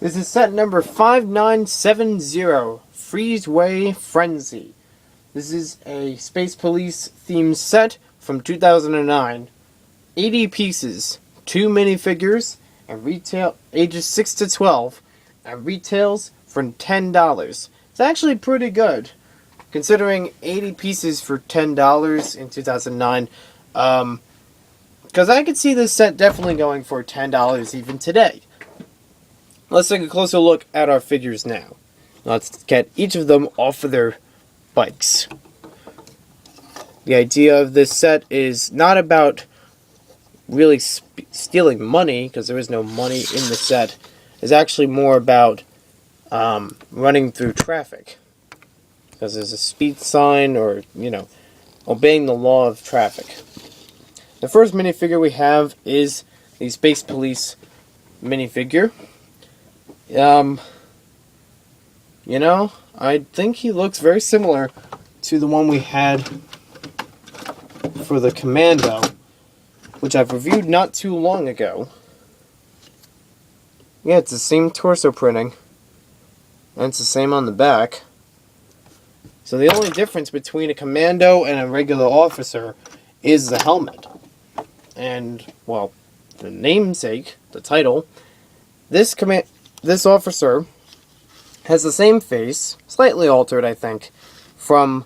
This is set number 5970, Freezeway Frenzy. This is a Space Police themed set from 2009. 80 pieces, 2 minifigures, and retail ages 6 to 12, and retails for $10. It's actually pretty good, considering 80 pieces for $10 in 2009. Because I could see this set definitely going for $10 even today. Let's take a closer look at our figures now. Let's get each of them off of their bikes. The idea of this set is not about really stealing money, because there is no money in the set. It's actually more about running through traffic. Because there's a speed sign or, obeying the law of traffic. The first minifigure we have is the Space Police minifigure. I think he looks very similar to the one we had for the Commando, which I've reviewed not too long ago. Yeah, it's the same torso printing, and it's the same on the back. So the only difference between a Commando and a regular officer is the helmet. And, well, the namesake, the title, this officer has the same face, slightly altered, I think, from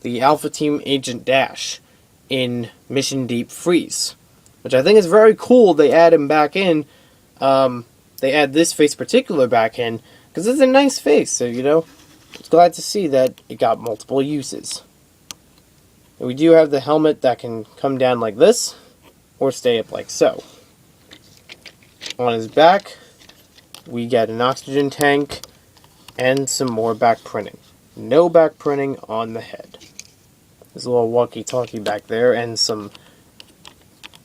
the Alpha Team Agent Dash in Mission Deep Freeze, which I think is very cool. They add him back in. They add this face particular back in because it's a nice face. So it's glad to see that it got multiple uses. And we do have the helmet that can come down like this or stay up like so. On his back, we get an oxygen tank and some more back printing. No back printing on the head. There's a little walkie-talkie back there and some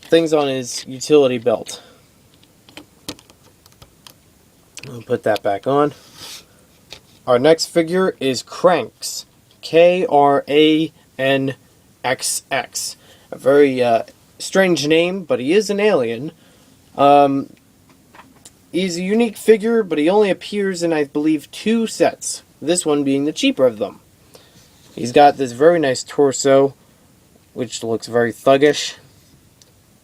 things on his utility belt. I'll put that back on. Our next figure is Kranx. K-R-A-N-X-X. A very strange name, but he is an alien. He's a unique figure, but he only appears in, I believe, 2 sets. This one being the cheaper of them. He's got this very nice torso, which looks very thuggish.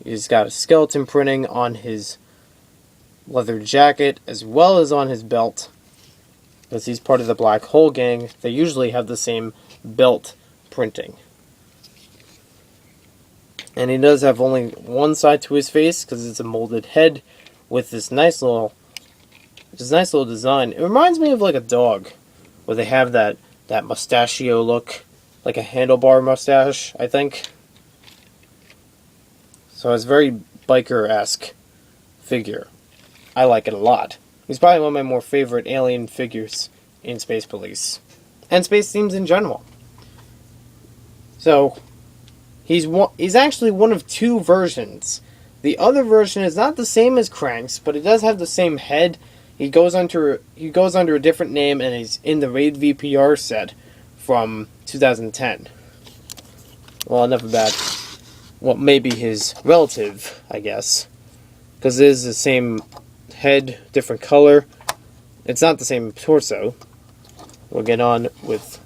He's got a skeleton printing on his leather jacket, as well as on his belt. Because he's part of the Black Hole Gang, they usually have the same belt printing. And he does have only one side to his face, because it's a molded head, with this nice little design. It reminds me of like a dog, where they have that mustachio look, like a handlebar mustache, I think. So it's very biker-esque figure. I like it a lot. He's probably one of my more favorite alien figures in Space Police, and space themes in general. So he's actually one of 2 versions. The other version is not the same as Kranx, but it does have the same head. He goes under a different name, and he's in the Raid VPR set from 2010. Well, enough about what may be his relative, I guess, because it is the same head, different color. It's not the same torso. We'll get on with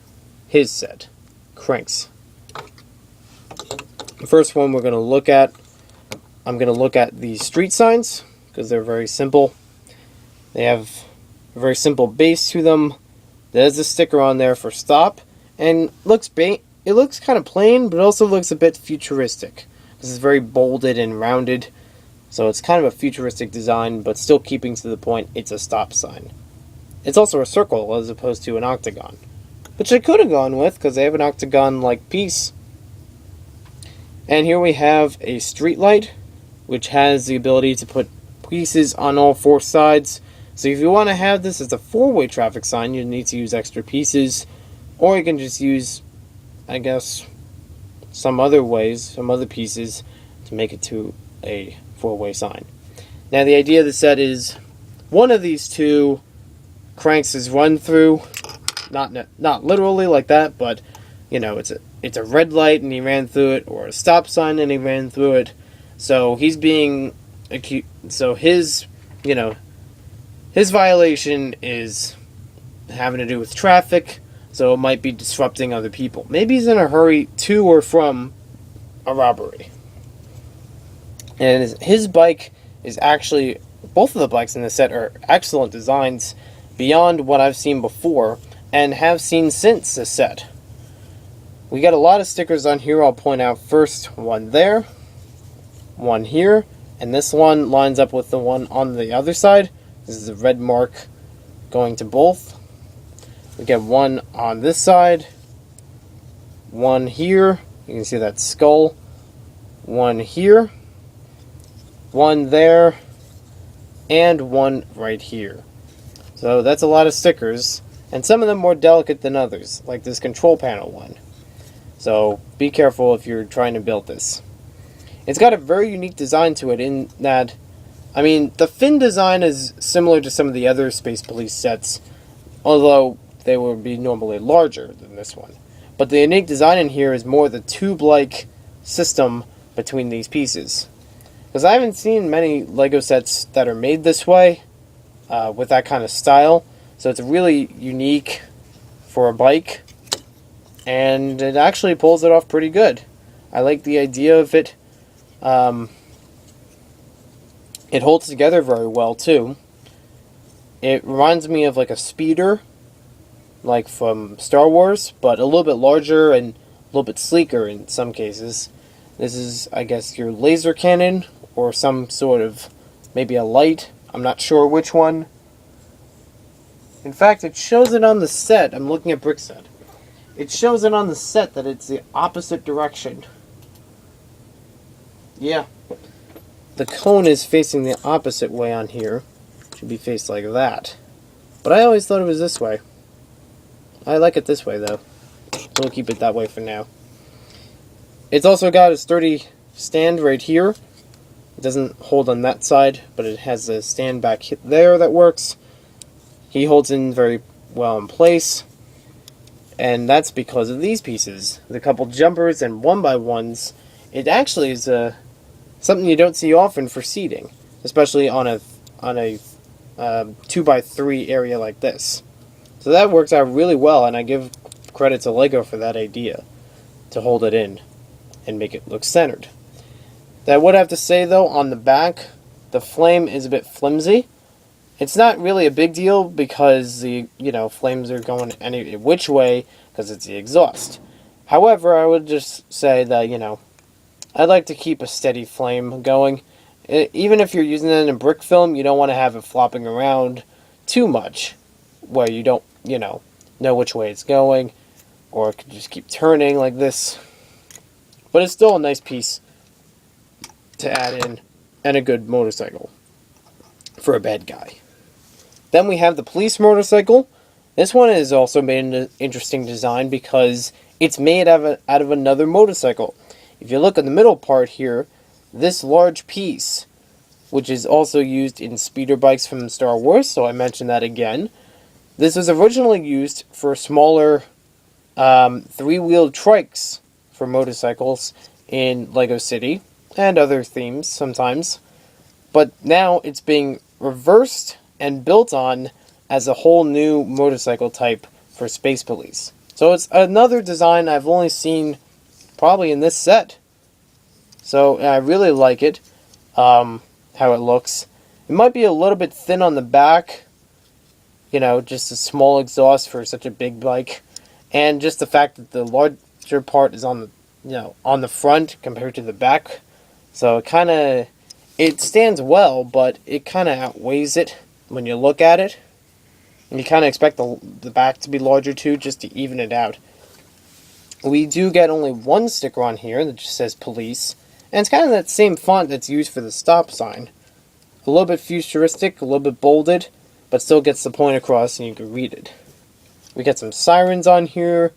his set, Kranx. The first one we're going to look at. I'm going to look at the street signs, because they're very simple. They have a very simple base to them. There's a sticker on there for stop, and it looks kind of plain, but it also looks a bit futuristic. This is very bolded and rounded, so it's kind of a futuristic design, but still keeping to the point it's a stop sign. It's also a circle as opposed to an octagon, which I could have gone with, because they have an octagon-like piece. And here we have a street light, which has the ability to put pieces on all 4 sides. So if you want to have this as a 4-way traffic sign, you need to use extra pieces. Or you can just use, I guess, some other pieces to make it to a 4-way sign. Now the idea of the set is one of these 2 Kranx is run through. Not literally like that, but it's a red light and he ran through it, or a stop sign and he ran through it. So he's being accused. So his His violation is having to do with traffic, so it might be disrupting other people. Maybe he's in a hurry to or from a robbery. And his bike is actually, both of the bikes in the set are excellent designs beyond what I've seen before and have seen since the set. We got a lot of stickers on here. I'll point out first one there, one here, and this one lines up with the one on the other side. This is a red mark going to both. We get one on this side, one here, you can see that skull, one here, one there, and one right here. So that's a lot of stickers, and some of them more delicate than others, like this control panel one. So be careful if you're trying to build this. It's got a very unique design to it in that, I mean, the fin design is similar to some of the other Space Police sets, although they would be normally larger than this one. But the unique design in here is more the tube-like system between these pieces. Because I haven't seen many LEGO sets that are made this way, with that kind of style. So it's really unique for a bike, and it actually pulls it off pretty good. I like the idea of it. It holds together very well too. It reminds me of like a speeder, like from Star Wars, but a little bit larger and a little bit sleeker in some cases. This is, I guess, your laser cannon, or some sort of, maybe a light. I'm not sure which one. In fact, it shows it on the set. I'm looking at Brickset. It shows it on the set that it's the opposite direction. Yeah. The cone is facing the opposite way on here. It should be faced like that. But I always thought it was this way. I like it this way, though. We'll keep it that way for now. It's also got a sturdy stand right here. It doesn't hold on that side, but it has a stand back there that works. He holds in very well in place. And that's because of these pieces. The couple jumpers and 1x1s. It actually is something you don't see often for seating, especially on a 2x3 area like this. So that works out really well, and I give credit to LEGO for that idea, to hold it in and make it look centered. I would have to say, though, on the back, the flame is a bit flimsy. It's not really a big deal because the flames are going any which way because it's the exhaust. However, I would just say that, I'd like to keep a steady flame going. Even if you're using it in brick film, you don't want to have it flopping around too much where you don't, know which way it's going, or it could just keep turning like this. But it's still a nice piece to add in, and a good motorcycle for a bad guy. Then we have the police motorcycle. This one is also made an interesting design because it's made out of another motorcycle. If you look at the middle part here, this large piece, which is also used in speeder bikes from Star Wars, so I mentioned that again. This was originally used for smaller three-wheeled trikes for motorcycles in LEGO City and other themes sometimes. But now it's being reversed and built on as a whole new motorcycle type for Space Police. So it's another design I've only seen probably in this set. So I really like it, how it looks. It might be a little bit thin on the back, just a small exhaust for such a big bike. And just the fact that the larger part is on the front compared to the back. So it stands well, but it kind of outweighs it when you look at it. And you kind of expect the back to be larger too, just to even it out. We do get only one sticker on here that just says police. And it's kind of that same font that's used for the stop sign. A little bit futuristic, a little bit bolded, but still gets the point across and you can read it. We got some sirens on here.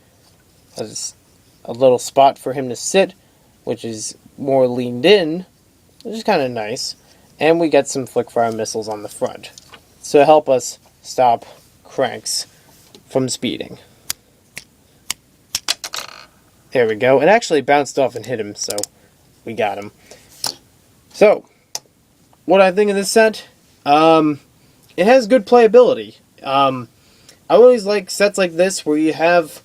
There's a little spot for him to sit, which is more leaned in, which is kind of nice. And we get some flick-fire missiles on the front to help us stop cranks from speeding. There we go. It actually bounced off and hit him, so we got him. So, what I think of this set, it has good playability. I always like sets like this where you have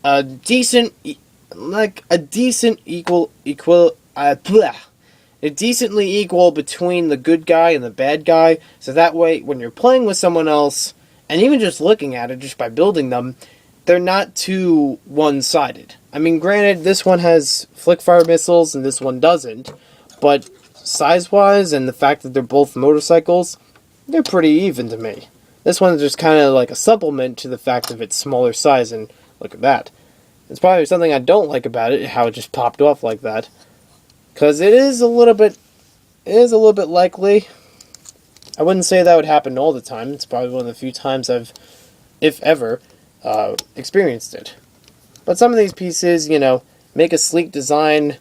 a decent, a decently equal between the good guy and the bad guy. So that way, when you're playing with someone else, and even just looking at it, just by building them, they're not too one-sided. I mean, granted, this one has flick-fire missiles and this one doesn't, but size-wise and the fact that they're both motorcycles, they're pretty even to me. This one's just kind of like a supplement to the fact of its smaller size, and look at that. It's probably something I don't like about it, how it just popped off like that. Because it is a little bit likely. I wouldn't say that would happen all the time. It's probably one of the few times I've, if ever, experienced it. But some of these pieces, make a sleek design,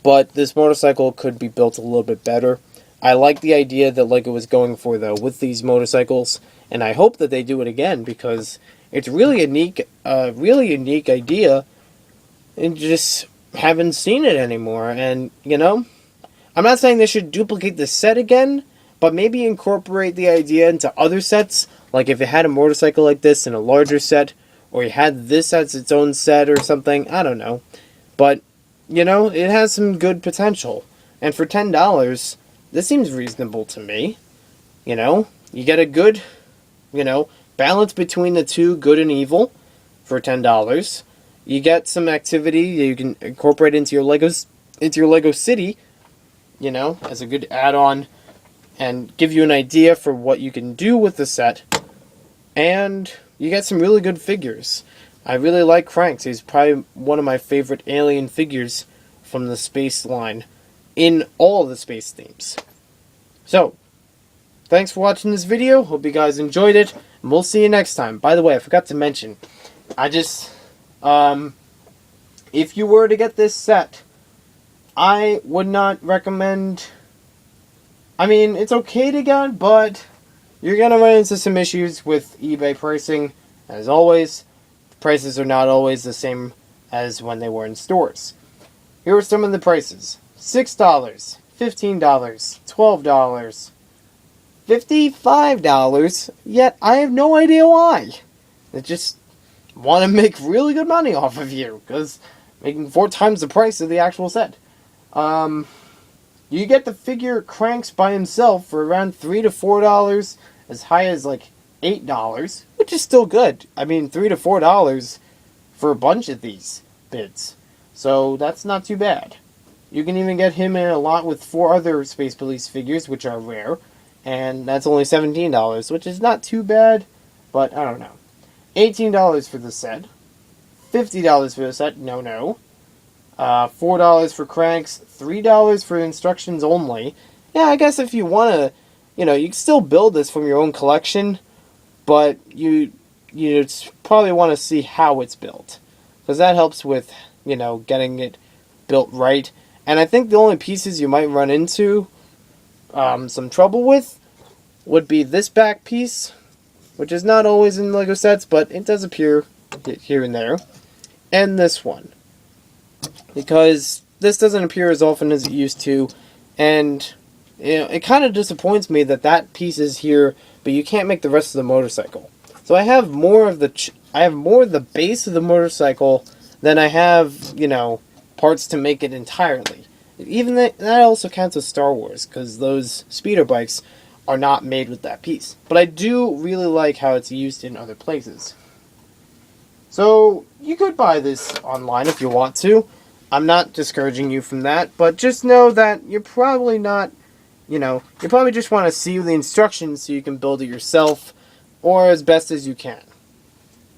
but this motorcycle could be built a little bit better. I like the idea that LEGO was going for, though, with these motorcycles, and I hope that they do it again, because it's really a unique idea, and just haven't seen it anymore. And, I'm not saying they should duplicate the set again, but maybe incorporate the idea into other sets, like if it had a motorcycle like this in a larger set, or you had this as its own set or something, I don't know. But, it has some good potential. And for $10, this seems reasonable to me. You get a good, balance between the two, good and evil, for $10. You get some activity that you can incorporate into your Lego City, as a good add-on, and give you an idea for what you can do with the set. And you get some really good figures. I really like Cranks. He's probably one of my favorite alien figures from the space line in all of the space themes. So, thanks for watching this video. Hope you guys enjoyed it, and we'll see you next time. By the way, I forgot to mention, if you were to get this set, I would not recommend. I mean, it's okay to get, but you're going to run into some issues with eBay pricing. As always, the prices are not always the same as when they were in stores. Here are some of the prices. $6, $15, $12, $55, yet I have no idea why. They just want to make really good money off of you, because making 4 times the price of the actual set. You get the figure Cranks by himself for around $3 to $4, as high as like $8, which is still good. I mean, $3 to $4 for a bunch of these bids. So that's not too bad. You can even get him in a lot with 4 other Space Police figures, which are rare, and that's only $17, which is not too bad, but I don't know. $18 for the set. $50 for the set, no. $4 for Cranks, $3 for instructions only. Yeah, I guess if you want to, you can still build this from your own collection, but you probably want to see how it's built, because that helps with, getting it built right. And I think the only pieces you might run into some trouble with would be this back piece, which is not always in LEGO sets, but it does appear here and there, and this one, because this doesn't appear as often as it used to, and it kind of disappoints me that piece is here, but you can't make the rest of the motorcycle. So I have more of the base of the motorcycle than I have, parts to make it entirely. Even that also counts as Star Wars, because those speeder bikes are not made with that piece. But I do really like how it's used in other places. So, you could buy this online if you want to. I'm not discouraging you from that, but just know that you're probably not, you probably just want to see the instructions so you can build it yourself, or as best as you can.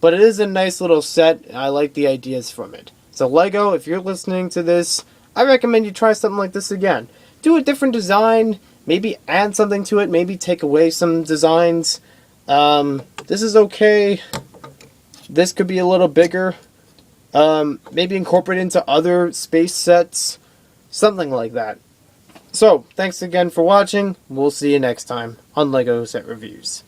But it is a nice little set, and I like the ideas from it. So LEGO, if you're listening to this, I recommend you try something like this again. Do a different design, maybe add something to it, maybe take away some designs. This is okay. This could be a little bigger. Maybe incorporate into other space sets. Something like that. So, thanks again for watching. We'll see you next time on LEGO Set Reviews.